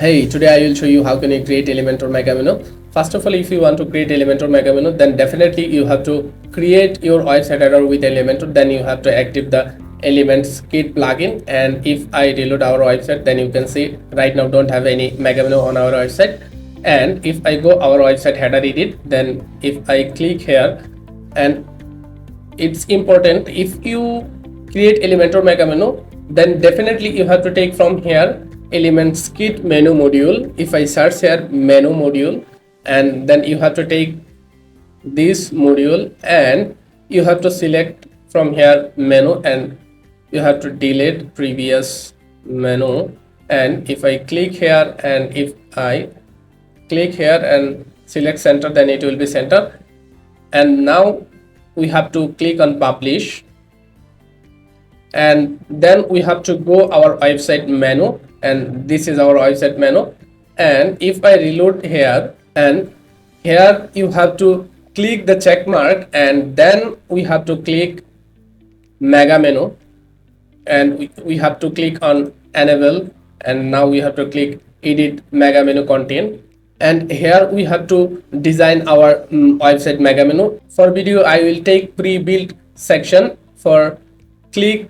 Hey, today I will show you how can you create Elementor Mega Menu. First of all, if you want to create Elementor Mega Menu, then definitely you have to create your website header with Elementor. Then you have to active the Elementskit plugin. And if I reload our website, then you can see right now don't have any Mega Menu on our website. And if I go our website header edit, then if I click here, and it's important, if you create Elementor Mega Menu, then definitely you have to take from here Elementskit menu module. If I search here menu module, and then you have to take this module and you have to select from here menu, and you have to delete previous menu. And if I click here, and if I click here and select center, then it will be center. And now we have to click on publish, and then we have to go our website menu, and this is our website menu. And if I reload here, and here you have to click the check mark, and then we have to click mega menu, and we have to click on enable, and now we have to click edit mega menu content. And here we have to design our website mega menu. For video I will take pre-built section. For click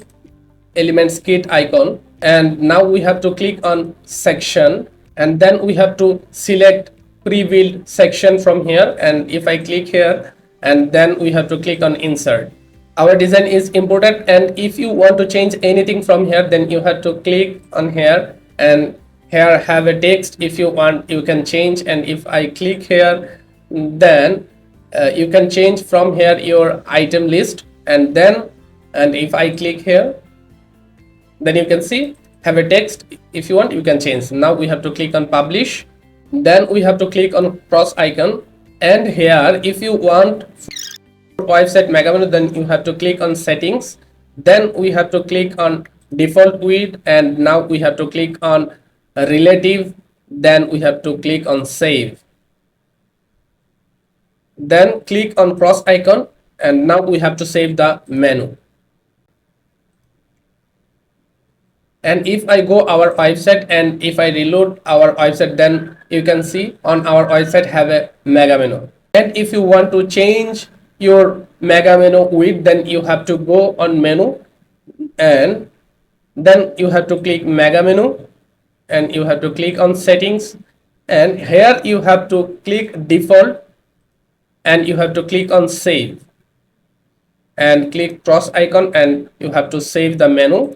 Elementskit icon, and now we have to click on section, and then we have to select pre-built section from here. And if I click here, and then we have to click on insert. Our design is important, and if you want to change anything from here, then you have to click on here, and here have a text. If you want, you can change. And if I click here, then you can change from here your item list. And if I click here, then you can see have a text. If you want, you can change. Now we have to click on publish, then we have to click on cross icon. And here if you want website mega menu, then you have to click on settings, then we have to click on default width, and now we have to click on relative, then we have to click on save, then click on cross icon, and now we have to save the menu. And if I go our website, and if I reload our website, then you can see on our website have a mega menu. And if you want to change your mega menu width, then you have to go on menu, and then you have to click mega menu, and you have to click on settings, and here you have to click default, and you have to click on save, and click cross icon, and you have to save the menu.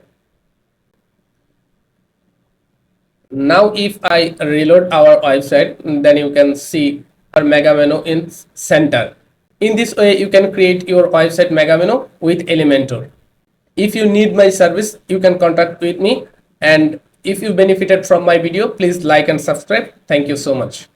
Now if I reload our website, then you can see our mega menu in center. In this way you can create your website mega menu with Elementor. If you need my service, you can contact with me. And if you benefited from my video, please like and subscribe. Thank you so much.